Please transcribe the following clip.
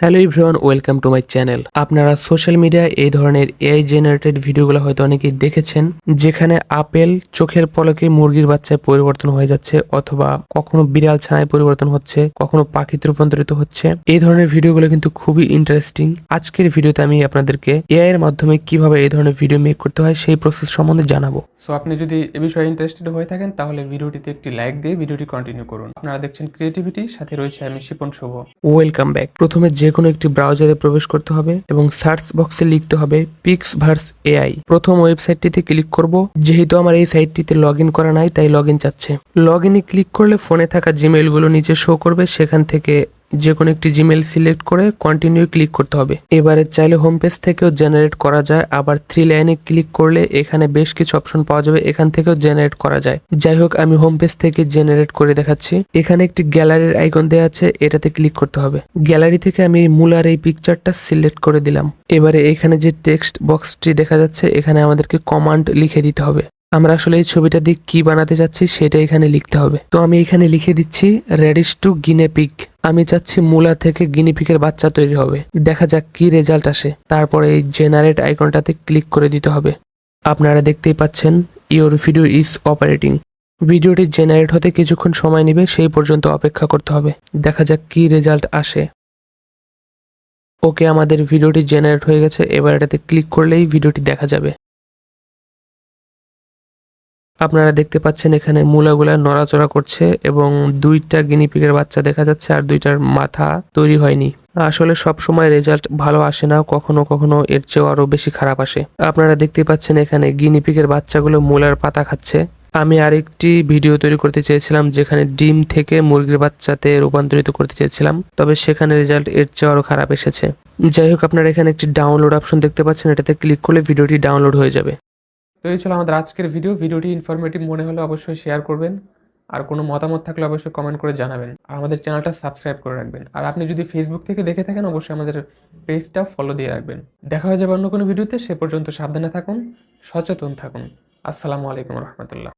Hello everyone, welcome to my channel. আপনারা social মিডিয়ায় এই ধরনের এআই জেনারেটেড ভিডিওগুলো হয়তো অনেকেই দেখেছেন, যেখানে আপেল চোখের পলকে মুরগির বাচ্চায় পরিবর্তন হয়ে যাচ্ছে, অথবা কখনো বিড়াল ছানায় পরিবর্তন হচ্ছে, কখনো পাখিতে রূপান্তরিত হচ্ছে। এই ধরনের ভিডিওগুলো কিন্তু খুবই ইন্টারেস্টিং। আজকের ভিডিওতে আমি আপনাদেরকে এআই এর মাধ্যমে কিভাবে এই ধরনের ভিডিও মেক করতে হয় সেই প্রসেস সম্বন্ধে জানাবো। সো আপনি যদি এ বিষয়ে ইন্টারেস্টেড হয়ে থাকেন তাহলে ভিডিওটিতে একটি লাইক দিয়ে ভিডিওটি কন্টিনিউ করুন। আপনারা দেখছেন ক্রিয়েটিভিটি, সাথে রয়েছে আমি শিপন শুভ। Welcome back. প্রথমে যে কোনো একটি ব্রাউজারে প্রবেশ করতে হবে এবং সার্চ বক্সে লিখতে হবে পিক্সভার্স এআই। প্রথম ওয়েবসাইটটিতে ক্লিক করব। যেহেতু আমার এই সাইটটিতে লগ ইন করা নাই, তাই লগ ইন চাচ্ছে। লগ ইনে ক্লিক করলে ফোনে থাকা জিমেইলগুলো নিচে শো করবে। সেখান থেকে যে কোনো একটি জিমেইল সিলেক্ট করে কন্টিনিউ ক্লিক করতে হবে। এবারে চাইলে হোম পেজ থেকেও জেনারেট করা যায়, আবার 3 লাইনে ক্লিক করলে এখানে বেশ কিছু অপশন পাওয়া যাবে, এখান থেকেও জেনারেট করা যায়। যাই হোক, আমি হোম পেজ থেকে জেনারেট করে দেখাচ্ছি। এখানে একটি গ্যালারির আইকন দেওয়া আছে, এটাতে ক্লিক করতে হবে। গ্যালারি থেকে আমি মূলার এই পিকচারটা সিলেক্ট করে দিলাম। এবারে এখানে যে টেক্সট বক্সটি দেখা যাচ্ছে, এখানে আমাদেরকে কমান্ড লিখে দিতে হবে। আমরা আসলে এই ছবিটা দিয়ে কি বানাতে চাচ্ছি সেটা এখানে লিখতে হবে। তো আমি এখানে লিখে দিচ্ছি রেডিশ টু গিনেপিগ। আমি চাচ্ছি মূলা থেকে গিনিপিগের বাচ্চা তৈরি হবে। দেখা যাক কি রেজাল্ট আসে। তারপরে এই জেনারেট আইকনটাতে ক্লিক করে দিতে হবে। আপনারা দেখতেই পাচ্ছেন ইওর ভিডিও ইজ অপারেটিং। ভিডিওটি জেনারেট হতে কিছুক্ষণ সময় নেবে, সেই পর্যন্ত অপেক্ষা করতে হবে। দেখা যাক কি রেজাল্ট আসে। ওকে, আমাদের ভিডিওটি জেনারেট হয়ে গেছে। এবার এটাতে ক্লিক করলেই ভিডিওটি দেখা যাবে। আপনারা দেখতে পাচ্ছেন এখানে মূলাগুলা নড়াচড়া করছে এবং 2টা গিনিপিগের বাচ্চা দেখা যাচ্ছে, আর 2টার মাথা তৈরি হয়নি। আসলে সব সময় রেজাল্ট ভালো আসে না, কখনো কখনো এর চেয়েও আরো বেশি খারাপ আসে। আপনারা দেখতে পাচ্ছেন এখানে গিনিপিগের বাচ্চাগুলো মূলার পাতা খাচ্ছে। আমি আরেকটি ভিডিও তৈরি করতে চেয়েছিলাম যেখানে ডিম থেকে মুরগির বাচ্চাতে রূপান্তরিত করতে চেয়েছিলাম, তবে সেখানে রেজাল্ট এর চেয়ে আরো খারাপ এসেছে। যাই হোক, আপনারা এখানে একটি ডাউনলোড অপশন দেখতে পাচ্ছেন, এটাতে ক্লিক করলে ভিডিওটি ডাউনলোড হয়ে যাবে। তো এই ছিল আমাদের আজকের ভিডিওটি ইনফরমেটিভ মনে হলে অবশ্যই শেয়ার করবেন, আর কোনো মতামত থাকলে অবশ্যই কমেন্ট করে জানাবেন, আর আমাদের চ্যানেলটা সাবস্ক্রাইব করে রাখবেন। আর আপনি যদি ফেসবুক থেকে দেখে থাকেন অবশ্যই আমাদের পেজটা ফলো দিয়ে রাখবেন। দেখা হয়ে যাবে অন্য কোনো ভিডিওতে। সে পর্যন্ত সাবধানে থাকুন, সচেতন থাকুন। আসসালামু আলাইকুম রহমতুল্লাহ।